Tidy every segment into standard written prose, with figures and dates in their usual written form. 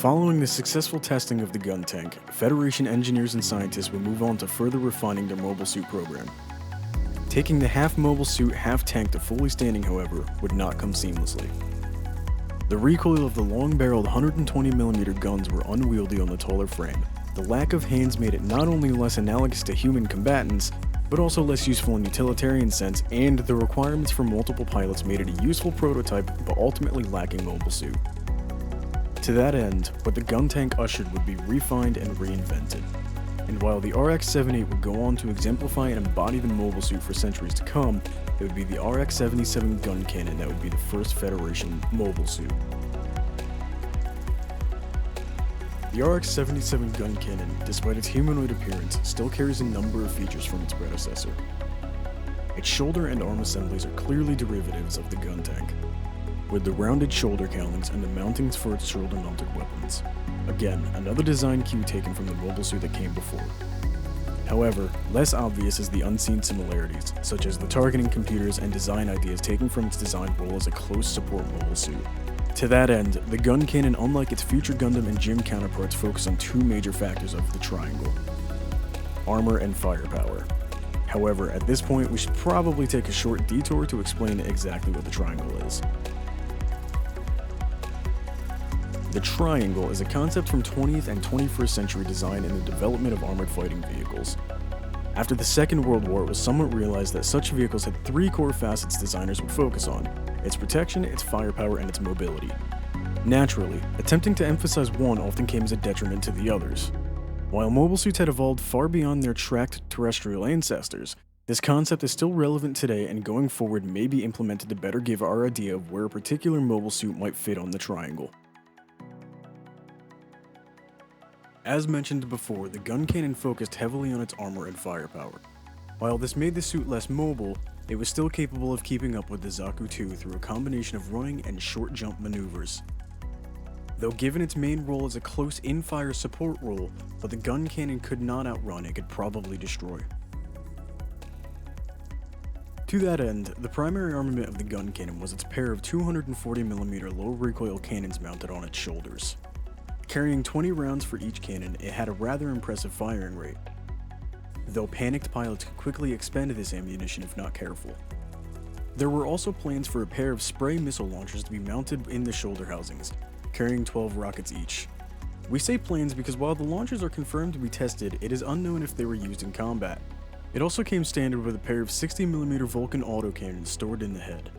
Following the successful testing of the gun tank, Federation engineers and scientists would move on to further refining their mobile suit program. Taking the half mobile suit, half tank to fully standing, however, would not come seamlessly. The recoil of the long-barreled 120mm guns were unwieldy on the taller frame. The lack of hands made it not only less analogous to human combatants, but also less useful in utilitarian sense, and the requirements for multiple pilots made it a useful prototype, but ultimately lacking mobile suit. To that end, what the gun tank ushered would be refined and reinvented. And while the RX-78 would go on to exemplify and embody the mobile suit for centuries to come, it would be the RX-77 Guncannon that would be the first Federation mobile suit. The RX-77 Guncannon, despite its humanoid appearance, still carries a number of features from its predecessor. Its shoulder and arm assemblies are clearly derivatives of the gun tank, with the rounded shoulder cowlings and the mountings for its shoulder-mounted weapons. Again, another design cue taken from the mobile suit that came before. However, less obvious is the unseen similarities, such as the targeting computers and design ideas taken from its design role as a close support mobile suit. To that end, the Guncannon, unlike its future Gundam and GM counterparts, focus on two major factors of the triangle: armor and firepower. However, at this point, we should probably take a short detour to explain exactly what the triangle is. The triangle is a concept from 20th and 21st century design in the development of armored fighting vehicles. After the Second World War, it was somewhat realized that such vehicles had three core facets designers would focus on: its protection, its firepower, and its mobility. Naturally, attempting to emphasize one often came as a detriment to the others. While mobile suits had evolved far beyond their tracked terrestrial ancestors, this concept is still relevant today and going forward may be implemented to better give our idea of where a particular mobile suit might fit on the triangle. As mentioned before, the Guncannon focused heavily on its armor and firepower. While this made the suit less mobile, it was still capable of keeping up with the Zaku 2 through a combination of running and short jump maneuvers. Though given its main role as a close in-fire support role, but the Guncannon could not outrun, it could probably destroy. To that end, the primary armament of the Guncannon was its pair of 240mm low recoil cannons mounted on its shoulders. Carrying 20 rounds for each cannon, it had a rather impressive firing rate, though panicked pilots could quickly expend this ammunition if not careful. There were also plans for a pair of spray missile launchers to be mounted in the shoulder housings, carrying 12 rockets each. We say plans because while the launchers are confirmed to be tested, it is unknown if they were used in combat. It also came standard with a pair of 60mm Vulcan autocannons stored in the head.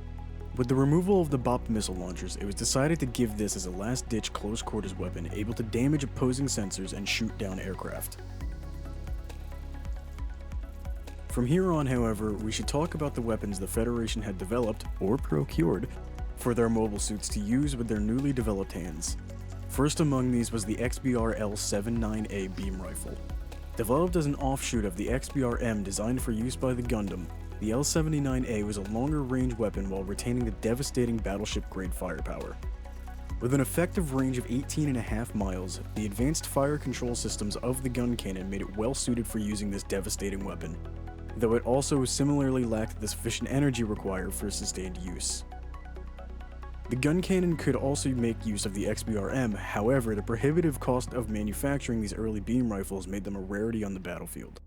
With the removal of the BOP missile launchers, it was decided to give this as a last-ditch close-quarters weapon able to damage opposing sensors and shoot down aircraft. From here on, however, we should talk about the weapons the Federation had developed, or procured, for their mobile suits to use with their newly developed hands. First among these was the XBR L-79A beam rifle. Developed as an offshoot of the XBR-M designed for use by the Gundam, the L-79A was a longer-range weapon while retaining the devastating battleship-grade firepower. With an effective range of 18.5 miles, the advanced fire control systems of the Guncannon made it well-suited for using this devastating weapon, though it also similarly lacked the sufficient energy required for sustained use. The Guncannon could also make use of the XBR-M, however, the prohibitive cost of manufacturing these early beam rifles made them a rarity on the battlefield.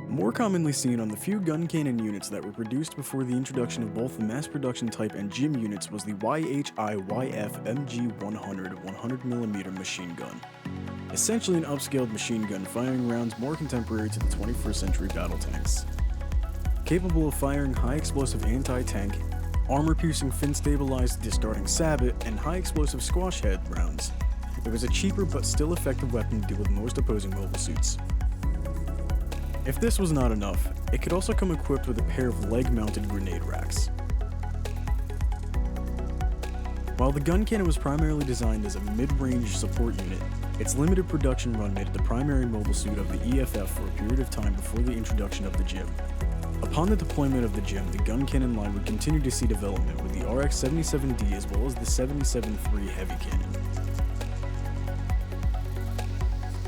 More commonly seen on the few Guncannon units that were produced before the introduction of both the mass production type and GM units was the YHI-YF MG100 100mm machine gun. Essentially an upscaled machine gun firing rounds more contemporary to the 21st century battle tanks. Capable of firing high-explosive anti-tank, armor-piercing fin-stabilized discarding sabot, and high-explosive squash head rounds, it was a cheaper but still effective weapon to deal with most opposing mobile suits. If this was not enough, it could also come equipped with a pair of leg-mounted grenade racks. While the Guncannon was primarily designed as a mid-range support unit, its limited production run made it the primary mobile suit of the EFF for a period of time before the introduction of the GM. Upon the deployment of the GM, the Guncannon line would continue to see development with the RX-77D as well as the 77-3 heavy cannon.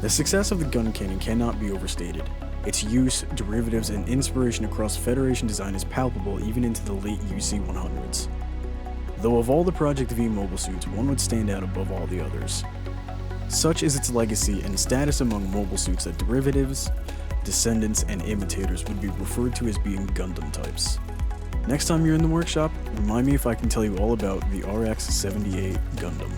The success of the Guncannon cannot be overstated. Its use, derivatives, and inspiration across Federation design is palpable even into the late UC-100s. though of all the Project V mobile suits, one would stand out above all the others. Such is its legacy and status among mobile suits that derivatives, descendants, and imitators would be referred to as being Gundam types. Next time you're in the workshop, remind me if I can tell you all about the RX-78 Gundam.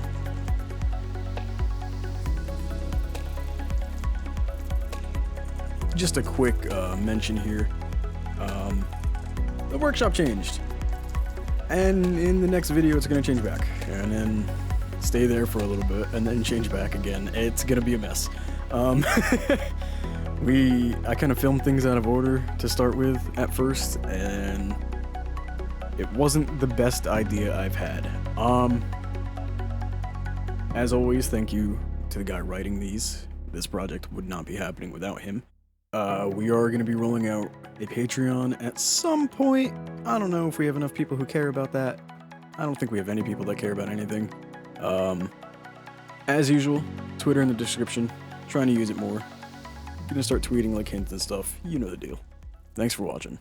Just a quick mention here. The workshop changed. And in the next video, it's going to change back. And then stay there for a little bit, and then change back again. It's going to be a mess. I kind of filmed things out of order to start with at first, and it wasn't the best idea I've had. As always, thank you to the guy writing these. This project would not be happening without him. We are going to be rolling out a Patreon at some point. I don't know if we have enough people who care about that. I don't think we have any people that care about anything. As usual, Twitter in the description. Trying to use it more. Gonna start tweeting like hints and stuff. You know the deal. Thanks for watching.